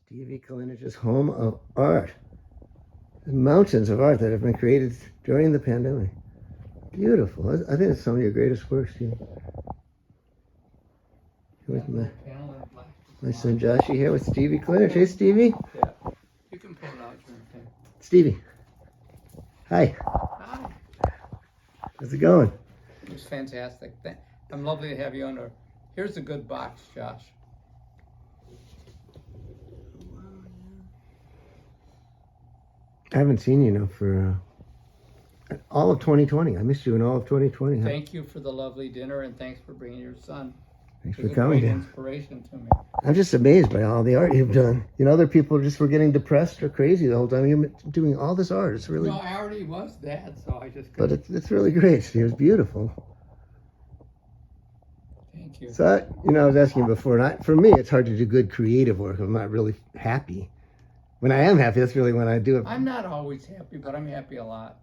Stevie Kalinich's home of art. Mountains of art that have been created during the pandemic. Beautiful. I think it's some of your greatest works, Stevie. With my son Joshy here with Stevie Kalinich. Hey, Stevie. Yeah. You can pull it out. Stevie. Hi. Hi. How's it going? It was fantastic. I'm lovely to have you on. Here's a good box, Josh. I haven't seen you now for all of 2020. I missed you in all of 2020. Thank you for the lovely dinner, and thanks for bringing your son. Thanks for coming. Great inspiration to me. I'm just amazed by all the art you've done. You know, other people just were getting depressed or crazy the whole time. You're doing all this art. It's really. No, I already was that, so I just. But it's really great. It was beautiful. Thank you. So, I was asking you before, and for me, it's hard to do good creative work if I'm not really happy. When I am happy, that's really when I do it. I'm not always happy, but I'm happy a lot.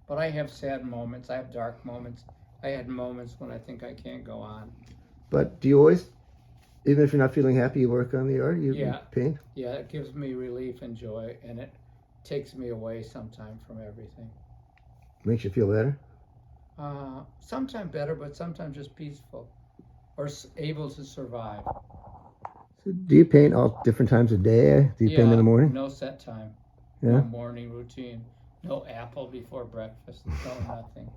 But I have sad moments. I have dark moments. I had moments when I think I can't go on. But do you always, even if you're not feeling happy, you work on the art? You paint? Yeah, it gives me relief and joy, and it takes me away sometime from everything. Makes you feel better? Sometimes better, but sometimes just peaceful or able to survive. So do you paint all different times of day? Do you paint in the morning? No set time. Yeah. No morning routine. No apple before breakfast. No nothing.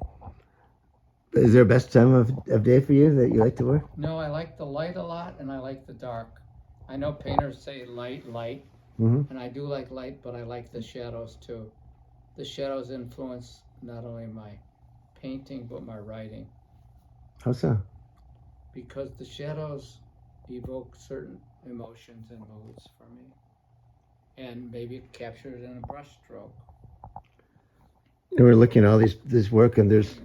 Is there a best time of day for you that you like to work? No, I like the light a lot, and I like the dark. I know painters say light, and I do like light, but I like the shadows too. The shadows influence not only my painting, but my writing. How so? Because the shadows evoke certain emotions and moods for me, and maybe capture it in a brush stroke. We're looking at all this work, and there's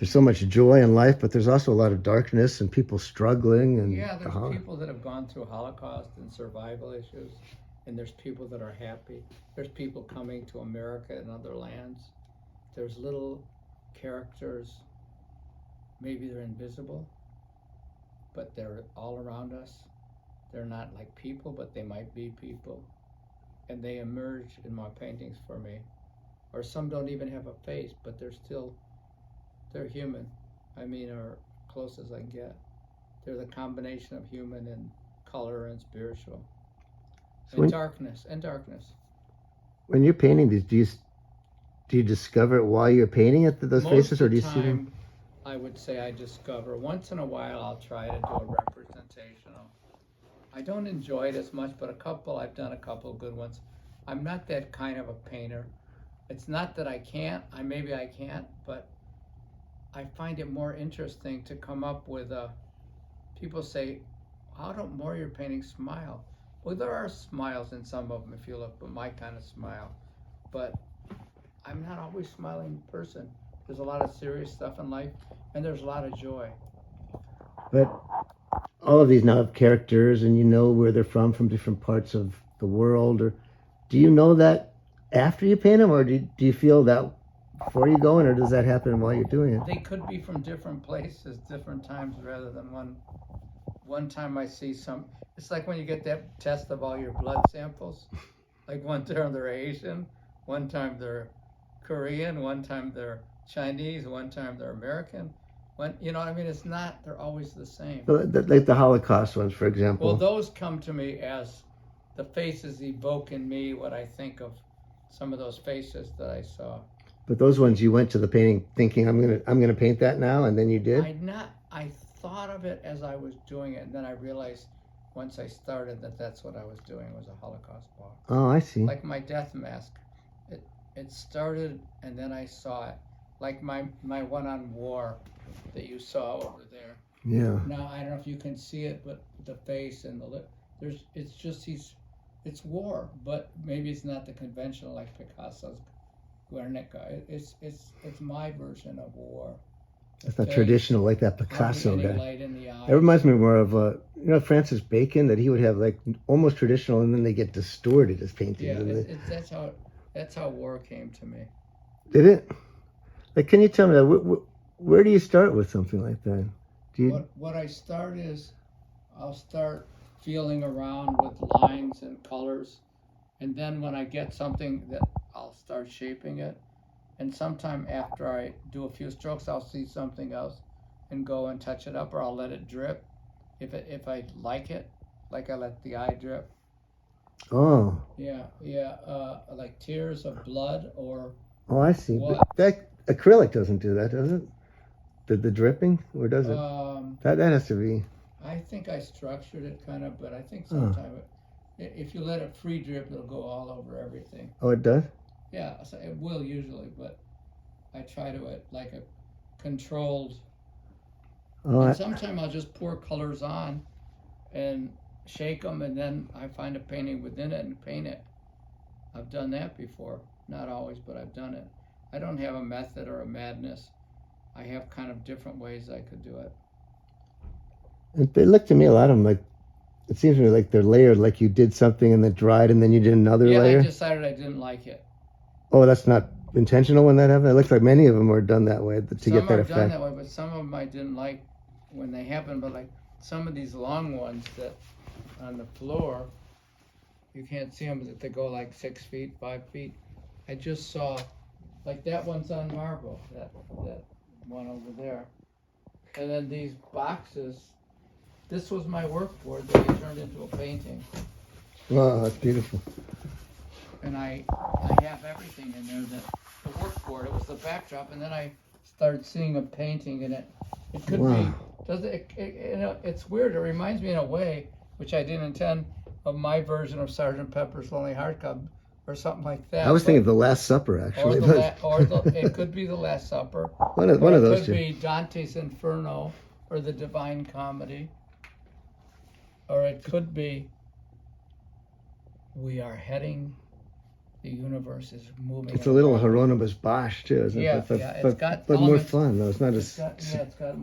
so much joy in life, but there's also a lot of darkness and people struggling. And there's people that have gone through Holocaust and survival issues, and there's people that are happy. There's people coming to America and other lands. There's little characters, maybe they're invisible, but they're all around us. They're not like people, but they might be people. And they emerge in my paintings for me. Or some don't even have a face, but they're human. I mean, are close as I can get. They're the combination of human and color and spiritual. And darkness. When you're painting these, do you discover it while you're painting it, those faces, or do you see them? I would say I discover. Once in a while, I'll try to do a representational. I don't enjoy it as much, but I've done a couple of good ones. I'm not that kind of a painter. It's not that I can't, maybe I can't, but I find it more interesting to come up with people say, how don't more of your paintings smile? Well, there are smiles in some of them if you look, but my kind of smile. But I'm not always a smiling person. There's a lot of serious stuff in life, and there's a lot of joy. But all of these now have characters, and you know where they're from different parts of the world. Or do you know that after you paint them, or do you feel that before you go in, or does that happen while you're doing it? They could be from different places, different times, rather than one time I see some. It's like when you get that test of all your blood samples. Like one time they're Asian, one time they're Korean, one time they're Chinese, one time they're American. You know what I mean? It's not, they're always the same. Like the Holocaust ones, for example. Well, those come to me as the faces evoke in me what I think of some of those faces that I saw. But those ones you went to the painting thinking, I'm gonna paint that now, and then you did? I thought of it as I was doing it, and then I realized once I started that's what I was doing, was a Holocaust walk. Oh, I see. Like my death mask. It started, and then I saw it. Like my one on war that you saw over there. Yeah. Now, I don't know if you can see it, but the face and the lip, it's war, but maybe it's not the conventional like Picasso's Guernica. It's my version of war. It's not traditional like that Picasso guy. Light in the eye. It reminds me more of Francis Bacon, that he would have like almost traditional, and then they get distorted as paintings. Yeah, That's how war came to me. Did it? Like, can you tell me that? Where do you start with something like that? Do you? What I start is, I'll start feeling around with lines and colors, and then when I get something that I'll start shaping it. And sometime after I do a few strokes, I'll see something else and go and touch it up, or I'll let it drip. If I like it, like I let the eye drip. Oh. Yeah. Like tears of blood or Oh, I see. what? But that acrylic doesn't do that, does it? The dripping, or does it? That has to be. I think I structured it kind of, but I think Oh. sometime if you let it free drip, it'll go all over everything. Oh, it does. Yeah, so it will usually, but I try to like a controlled. Oh, And sometimes I'll just pour colors on and shake them, and then I find a painting within it and paint it. I've done that before. Not always, but I've done it. I don't have a method or a madness. I have kind of different ways I could do it. they look to me, a lot of them, like, it seems to me like they're layered, like you did something and then dried and then you did another layer. I decided I didn't like it. Oh, that's not intentional when that happened? It looks like many of them are done that way to get that effect. Some are done that way, but some of them I didn't like when they happened. But like some of these long ones that on the floor, you can't see them, but they go like 6 feet, 5 feet. I just saw, like that one's on marble, that one over there. And then these boxes, this was my work board that I turned into a painting. Wow, that's beautiful. And I have everything in there, the work board, it was the backdrop, and then I started seeing a painting in it. It could be, it's weird, it reminds me in a way, which I didn't intend, of my version of Sgt. Pepper's Lonely Hearts Club, or something like that. I was thinking of The Last Supper, actually. It could be The Last Supper. One of those two. It could be Dante's Inferno, or The Divine Comedy. Or it could be We Are Heading, the Universe is Moving. It's a little Hieronymus Bosch, too, isn't it? But more fun, though. It's not as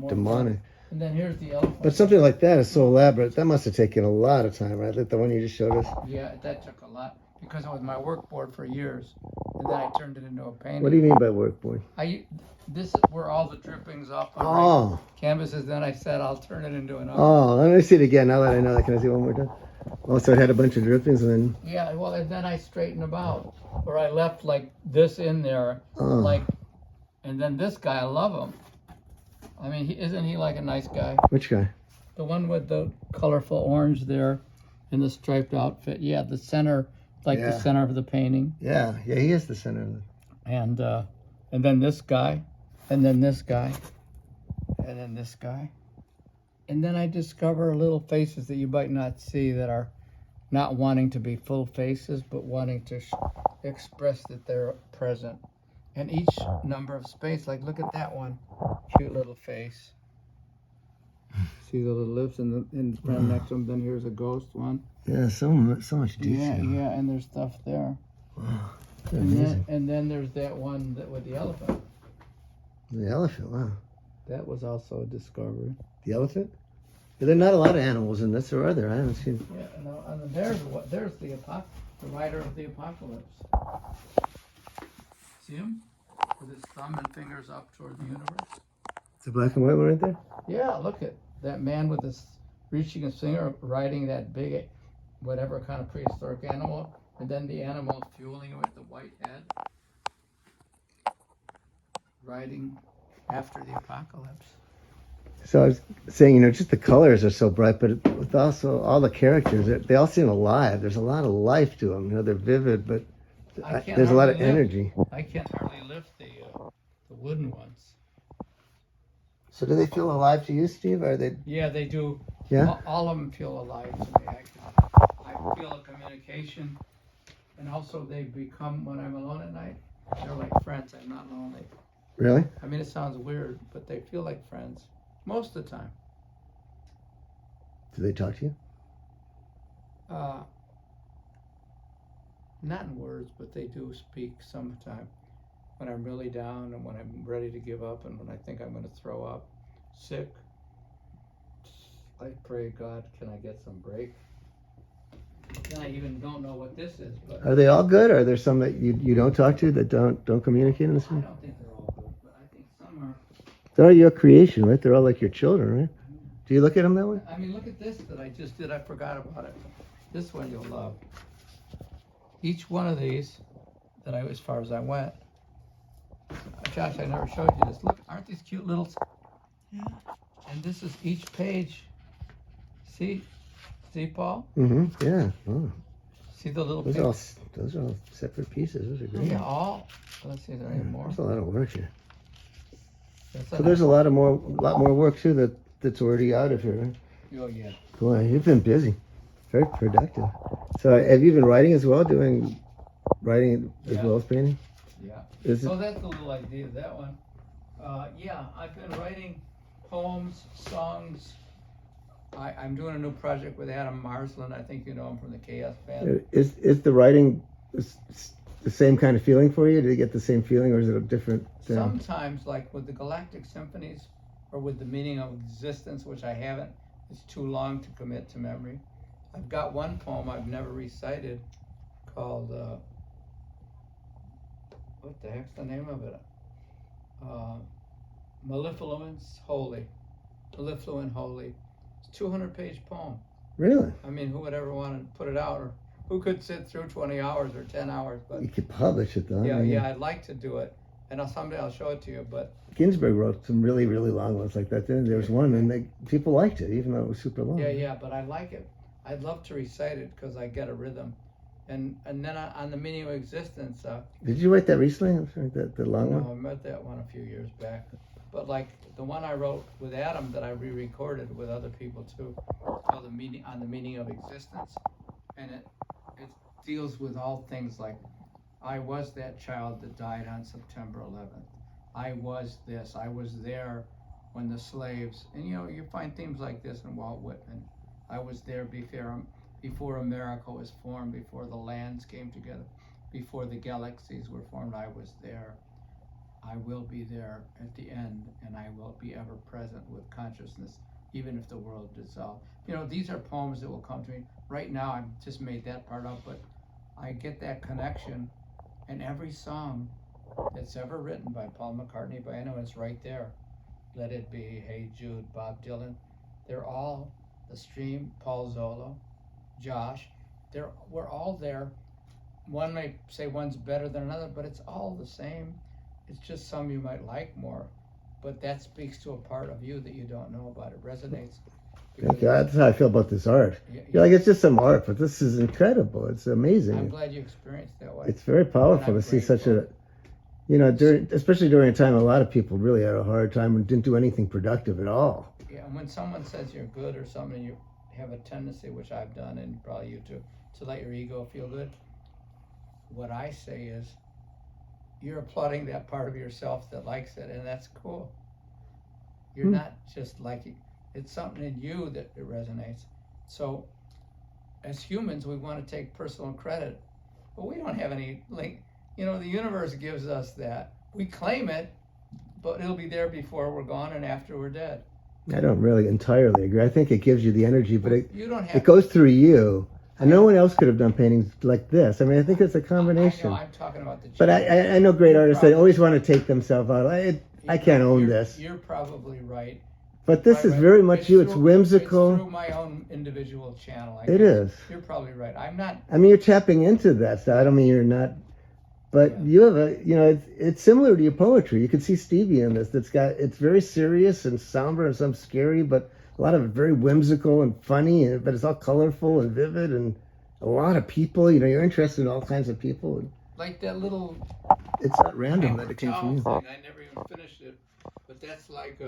demonic. Fun. And then here's the elephant. But something like that is so elaborate. That must have taken a lot of time, right? Like the one you just showed us. Yeah, that took a lot, because it was my work board for years, and then I turned it into a painting. What do you mean by work board? This is where all the drippings off my canvases. Then I said I'll turn it into an oven. Oh, let me see it again. Now that I know that, can I see it one more time? Oh, so it had a bunch of drippings, and then. Yeah, well, and then I straightened them out, or I left like this in there, and then this guy, I love him. I mean, isn't he like a nice guy? Which guy? The one with the colorful orange there, in the striped outfit. Yeah, the center, the center of the painting. Yeah, he is the center of it. And then this guy, and then this guy, and then this guy. And then I discover little faces that you might not see, that are not wanting to be full faces, but wanting to express that they're present. And each number of space, like look at that one, cute little face. See the little lips and next to them. Then here's a ghost one. Yeah, so much detail. Yeah, and there's stuff there. Wow, and then there's that one with the elephant. The elephant, wow. That was also a discovery. The elephant? Yeah, there are not a lot of animals in this, or are there? I haven't seen. Yeah, no, and there's the writer of the Apocalypse. See him? With his thumb and fingers up toward the universe. It's a black and white one right there? Yeah, look at that man with his reaching his finger, riding that big, whatever kind of prehistoric animal, and then the animal fueling it with the white head. Riding after the apocalypse. So I was saying, just the colors are so bright, but with also all the characters, they all seem alive. There's a lot of life to them. They're vivid, but there's a lot of energy. I can't hardly lift the wooden ones. So do they feel alive to you, Steve? Are they? Yeah, they do. Yeah? All of them feel alive to me. I feel a communication, and also they become, when I'm alone at night, they're like friends. I'm not lonely. Really? I mean, it sounds weird, but they feel like friends most of the time. Do they talk to you? Not in words, but they do speak sometime. When I'm really down, and when I'm ready to give up, and when I think I'm going to throw up, sick, I pray, God, can I get some break? then I even don't know what this is. But Are they all good? Or are there some that you don't talk to that don't communicate in the I same? don't think they're all good, but I think some are. They're all your creation, right? They're all like your children, right? Do you look at them that way? I mean, look at this that I just did. I forgot about it. This one you'll love. Each one of these that as far as I went. Josh, I never showed you this. Look, aren't these cute little? Yeah. And this is each page. See, Paul? Mm-hmm. Yeah. Oh. See the little Those pieces? are all separate pieces. Those are great. Yeah, all. Let's see, is there any more? There's a lot of work here. That's So there's a lot more work too that's already out of here, right? Oh, yeah. Boy, you've been busy. Very productive. So have you been writing as well, writing as Yeah. well as painting? Yeah. So that's the little idea of that one. Yeah, I've been writing poems, songs. I'm doing a new project with Adam Marsland. I think you know him from the Chaos Band. Is the writing the same kind of feeling for you? Do you get the same feeling, or is it a different thing? Sometimes, like with the Galactic Symphonies, or with the Meaning of Existence, which I haven't, it's too long to commit to memory. I've got one poem I've never recited called, what the heck's the name of it? Mellifluence Holy. Mellifluent Holy. It's a 200-page poem. Really? I mean, who would ever want to put it out? Or who could sit through 20 hours or 10 hours? But You could publish it though. yeah, I mean, yeah, I'd like to do it. And someday I'll show it to you, but Ginsberg wrote some really, really long ones like that. Then there was one, and people liked it, even though it was super long. yeah, but I like it. I'd love to recite it because I get a rhythm. And then on the Meaning of Existence, Did you write that recently? I'm sorry, the long one? I met that one a few years back. But like the one I wrote with Adam that I re-recorded with other people too, called on the Meaning of Existence, and it deals with all things like, I was that child that died on September 11th. I was this. I was there when the slaves, and you find themes like this in Walt Whitman. I was there before America was formed, before the lands came together, before the galaxies were formed. I was there. I will be there at the end, and I will be ever present with consciousness, even if the world dissolves. These are poems that will come to me. Right now, I've just made that part up, but I get that connection, and every song that's ever written by Paul McCartney, by anyone, it's right there. Let It Be, Hey Jude, Bob Dylan. They're all The Stream, Paul Zolo, Josh. We're all there. One may say one's better than another, but it's all the same. It's just some you might like more, but that speaks to a part of you that you don't know about. It resonates. Thank you. That's how I feel about this art. You're like, it's just some art, but this is incredible. It's amazing. I'm glad you experienced that way. It's very powerful to see such a, especially during a time a lot of people really had a hard time and didn't do anything productive at all. Yeah, and when someone says you're good or something, you have a tendency, which I've done, and probably you too, to let your ego feel good. What I say is, you're applauding that part of yourself that likes it, and that's cool. You're not just liking. It's something in you that it resonates. So, as humans, we want to take personal credit, but we don't have any link. The universe gives us that. We claim it, but it'll be there before we're gone and after we're dead. I don't really entirely agree. I think it gives you the energy, but it goes through you. And no one else could have done paintings like this. I mean, I think it's a combination. I know, I'm talking about the. But I know great artists that always want to take themselves out. I can't own this. You're probably right. But this is very much you. It's whimsical. It's through my own individual channel. It is. You're probably right. I'm not. I mean, you're tapping into that stuff. I don't mean you're not. But you have it's similar to your poetry. You can see Stevie in this. It's very serious and somber and some scary, but a lot of it very whimsical and funny, but it's all colorful and vivid, and a lot of people. You're interested in all kinds of people. Like that little. It's not random that it came from you. Thing. I never even finished it, but that's like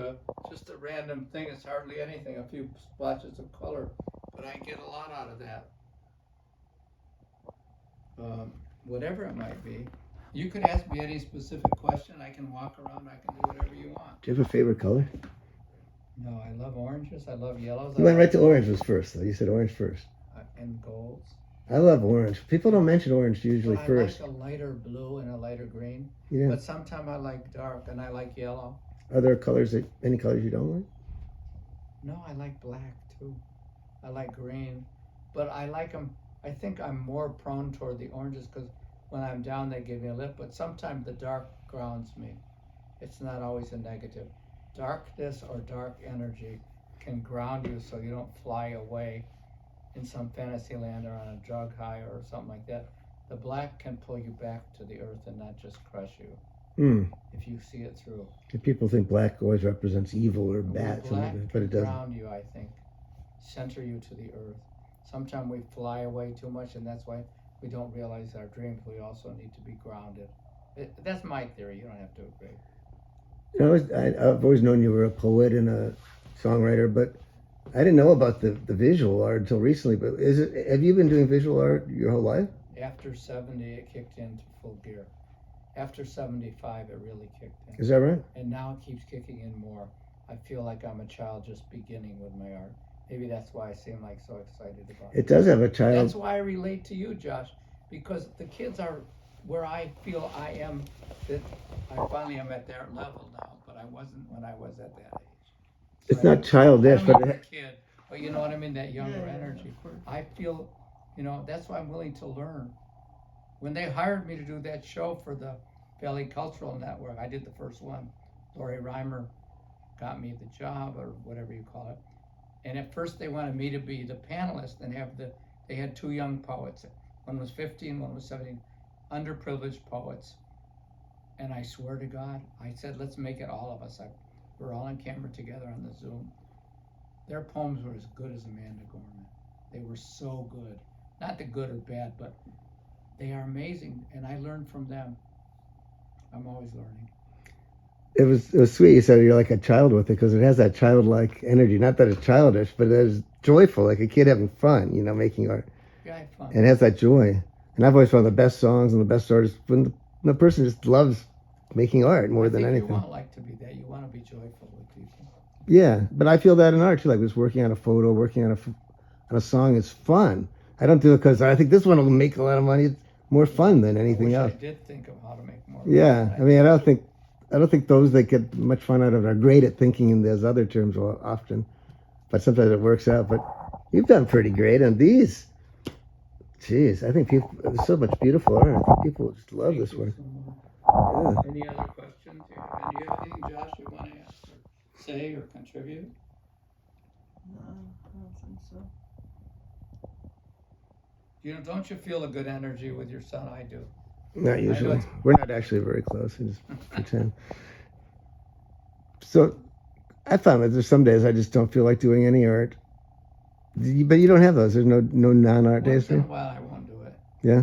just a random thing. It's hardly anything. A few splotches of color, but I get a lot out of that. Whatever it might be. You could ask me any specific question. I can walk around. I can do whatever you want. Do you have a favorite color? No, I love oranges. I love yellows. You went right to oranges first, though. You said orange first. And golds. I love orange. People don't mention orange usually I first. like a lighter blue and a lighter green. Yeah. But sometimes I like dark and I like yellow. Are there any colors you don't like? No, I like black too. I like green. But I like them. I think I'm more prone toward the oranges because when I'm down, they give me a lift. But sometimes the dark grounds me. It's not always a negative. Darkness or dark energy can ground you so you don't fly away in some fantasy land or on a drug high or something like that. The black can pull you back to the earth and not just crush you Mm. if you see it through. People think black always represents evil or bad, Black but it can doesn't. ground you, I think, center you to the earth. Sometimes we fly away too much, and that's why we don't realize our dreams. We also need to be grounded. That's my theory. You don't have to agree. I've always known you were a poet and a songwriter, but I didn't know about the visual art until recently. But have you been doing visual art your whole life? After 70, it kicked into full gear. After 75, it really kicked in. Is that right? And now it keeps kicking in more. I feel like I'm a child just beginning with my art. Maybe that's why I seem like so excited about it. It does have a child. That's why I relate to you, Josh, because the kids are where I feel I am, that I finally am at their level now, but I wasn't when I was at that age. It's not childish, I don't but mean a kid, but you know what I mean, that younger energy. I feel, that's why I'm willing to learn. When they hired me to do that show for the Valley Cultural Network, I did the first one. Lori Reimer got me the job, or whatever you call it. And at first they wanted me to be the panelist and they had two young poets. One was 15, one was 17, underprivileged poets. And I swear to God, I said, let's make it all of us. We're all on camera together on the Zoom. Their poems were as good as Amanda Gorman. They were so good. Not the good or bad, but they are amazing. And I learned from them. I'm always learning. It was sweet. You said you're like a child with it because it has that childlike energy. Not that it's childish, but it's joyful, like a kid having fun, making art. Yeah, I have fun. And it has that joy. And I've always found the best songs and the best artists when the person just loves making art more than anything. You want to be that. You want to be joyful with people. Yeah, but I feel that in art too. Like just working on a photo, working on a song is fun. I don't do it because I think this one will make a lot of money. It's more fun than anything else. I did think of how to make more. Yeah, I mean, I don't think those that get much fun out of it are great at thinking in those other terms often, but sometimes it works out. But you've done pretty great, and these, geez, I think there's so much beautiful art. I think people just love this work. Yeah. Any other questions? Do you have anything, Josh, you want to ask or say or contribute? No, I don't think so. Don't you feel a good energy with your son? I do. Not usually. We're not actually very close. We just pretend. So I found that there's some days I just don't feel like doing any art. But you don't have those. There's no non-art days. Once in a while, I won't do it. Yeah.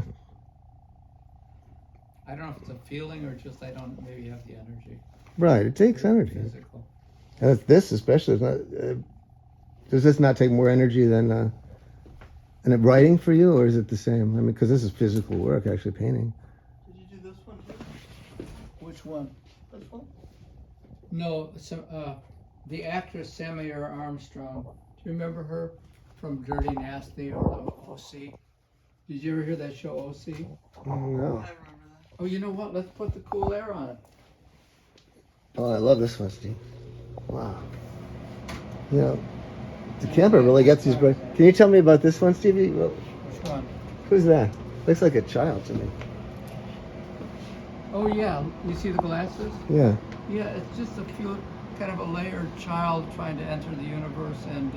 I don't know if it's a feeling or just I don't maybe have the energy. Right. It takes energy. Physical. And this especially is not. Does this not take more energy than writing for you, or is it the same? I mean, because this is physical work, actually painting. Did you do this one too? Which one? This one? No, the actress Samuel Armstrong. Do you remember her from Dirty Nasty or OC? Did you ever hear that show OC? No. I remember that. Oh, you know what? Let's put the cool air on it. Oh, I love this one, Steve. Wow. The camera really gets these bright. Can you tell me about this one, Stevie? Well, Which one? who's that? Looks like a child to me. Oh yeah, you see the glasses? Yeah. Yeah, it's just a few, kind of a layered child trying to enter the universe and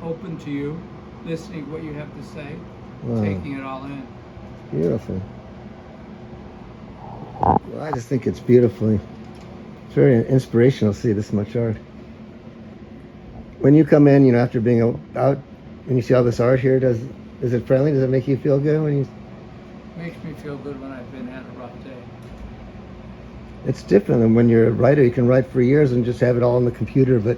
open to you, listening to what you have to say, Wow. taking it all in. Beautiful. Well, I just think it's beautifully. It's very inspirational to see this much art. When you come in, after being out, when you see all this art here, is it friendly? Does it make you feel good when you? Makes me feel good when I've been had a rough day. It's different than when you're a writer. You can write for years and just have it all on the computer, but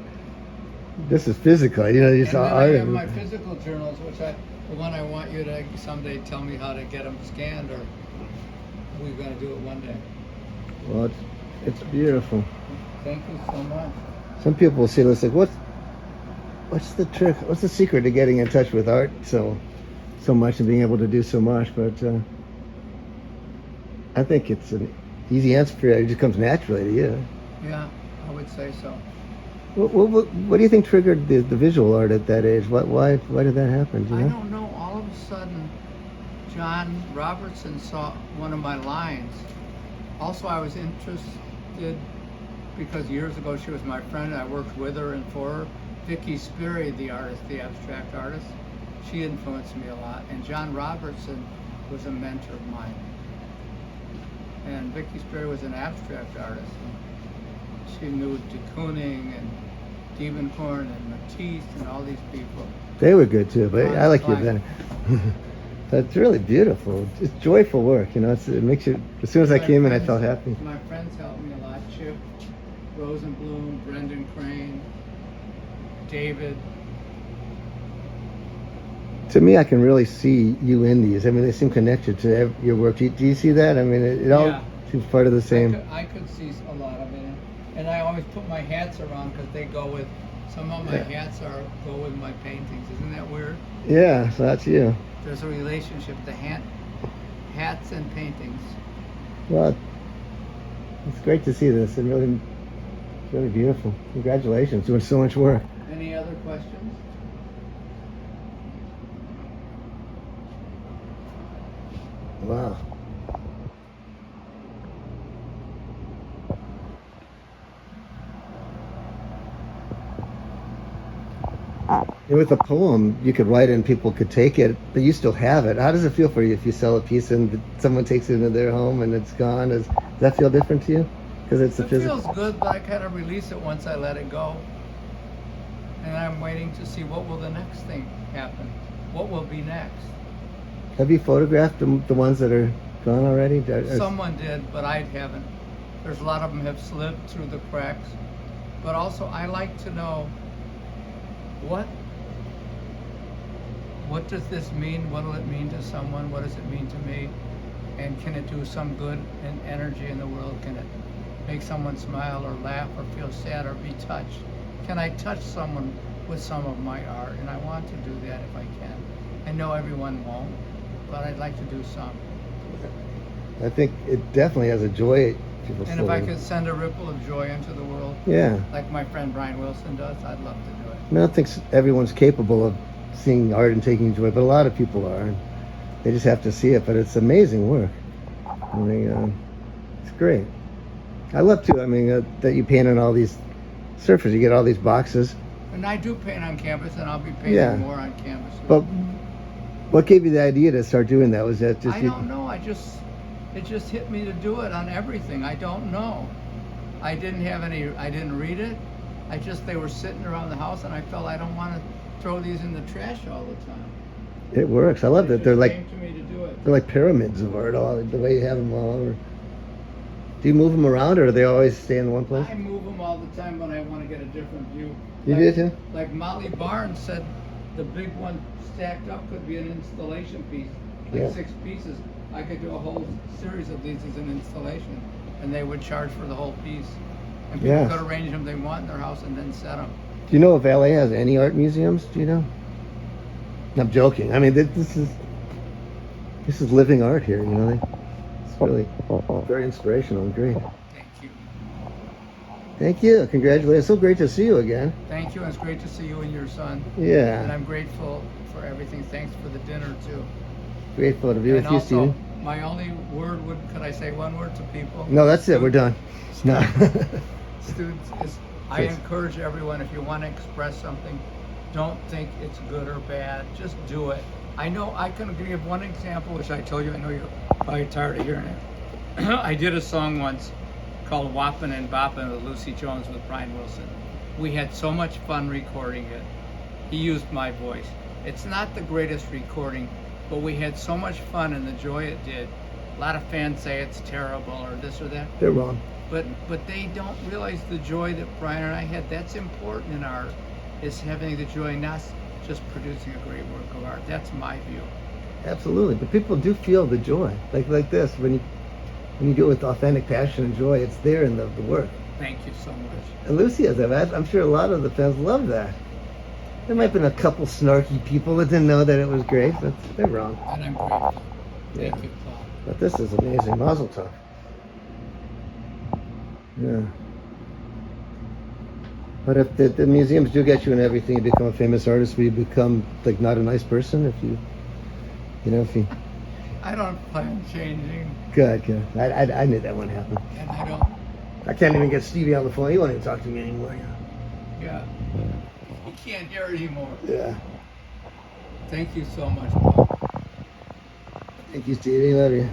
this is physical. You And just then art. I have my physical journals, the one I want you to someday tell me how to get them scanned, or we're going to do it one day. Well, it's beautiful. Thank you so much. Some people will see this like, what's the trick? What's the secret to getting in touch with art so much and being able to do so much? But I think it's an easy answer for you. It just comes naturally to you. Yeah, I would say so. What do you think triggered the visual art at that age? Why did that happen? Do you know? I don't know. All of a sudden, John Robertson saw one of my lines. Also, I was interested because years ago she was my friend. I worked with her and for her. Vicky Sperry, the artist, the abstract artist, she influenced me a lot. And John Robertson was a mentor of mine. And Vicky Sperry was an abstract artist. She knew de Kooning and Diebenkorn and Matisse and all these people. They were good too, but I like you Fine. better. That's really beautiful. It's joyful work, you know. It makes you. As soon as I My came in, I friends- felt happy. My friends helped me a lot. Chip Rosenblum, Brendan Crane, David. To me, I can really see you in these. I mean, they seem connected to your work. Do you see that? I mean, it all Yeah. seems part of the same. I could see a lot of it, and I always put my hats around because they go with. Some of my hats go with my paintings. Isn't that weird? Yeah, so that's you. There's a relationship. The hats and paintings. Well, it's great to see this. It's really beautiful. Congratulations, doing so much work. Any other questions? Wow. And with a poem, you could write it and people could take it, but you still have it. How does it feel for you if you sell a piece and someone takes it into their home and it's gone? Does that feel different to you? Because it's a It physical. feels good, but I kind of release it once I let it go. And I'm waiting to see what will the next thing happen. What will be next? Have you photographed the ones that are gone already? Someone did, but I haven't. There's a lot of them have slipped through the cracks. But also, I like to know what does this mean? What will it mean to someone? What does it mean to me? And can it do some good and energy in the world? Can it make someone smile or laugh or feel sad or be touched? Can I touch someone with some of my art? And I want to do that if I can. I know everyone won't, but I'd like to do some. I think it definitely has a joy. People And if I could send a ripple of joy into the world, yeah. like my friend Brian Wilson does, I'd love to do it. I don't think everyone's capable of seeing art and taking joy, but a lot of people are. And they just have to see it. But it's amazing work. I mean, it's great. I love too. I mean, that you paint on all these surfaces. You get all these boxes. And I do paint on canvas, and I'll be painting more on canvas. But what gave you the idea to start doing that? Was that just I don't know. It just hit me to do it on everything. I don't know. I didn't read it. They were sitting around the house, and I felt I don't want to throw these in the trash all the time. It works. I love that. They're like came to me to do it. they're like pyramids of art. All the way you have them all over. Do you move them around, or do they always stay in one place? I move them all the time when I want to get a different view. You did too? Like Molly Barnes said, the big one stacked up could be an installation piece, like Yeah. 6 pieces. I could do a whole series of these as an installation, and they would charge for the whole piece. And people Yeah. could arrange them they want in their house and then set them. Do you know if LA has any art museums? Do you know? I'm joking. I mean, this is living art here. You know, it's really very inspirational and great. Thank you. Thank you. Congratulations. So great to see you again. Thank you, and it's great to see you and your son. And Yeah. I'm grateful for everything. Thanks for the dinner, too. Grateful to be And with you, also, Stephen. my only word could I say one word to people? No, that's it. We're done. No. Students, I encourage everyone, if you want to express something, don't think it's good or bad. Just do it. I know I can give one example, which I told you. I know you're probably tired of hearing it. I did a song once called Whoppin' and Boppin' with Lucy Jones with Brian Wilson. We had so much fun recording it. He used my voice. It's not the greatest recording, but we had so much fun and the joy it did. A lot of fans say it's terrible or this or that. They're wrong. But they don't realize the joy that Brian and I had. That's important in art, is having the joy, not just producing a great work of art. That's my view. Absolutely. But people do feel the joy. Like this. When you do it with authentic passion and joy, it's there in the work. Thank you so much. And Lucy has that. I'm sure a lot of the fans love that. There might have been a couple snarky people that didn't know that it was great, but they're wrong. And I'm grateful. Thank you, Paul. But this is amazing. Mazel tov. Yeah. But if the museums do get you and everything, you become a famous artist, will you become like not a nice person if you I don't plan changing, Good, good. I knew that wouldn't happen. and I don't. I can't even get Stevie on the phone. He won't even talk to me anymore. Yeah, he can't hear anymore. Yeah. Thank you so much, Paul. Thank you, Stevie. Love you.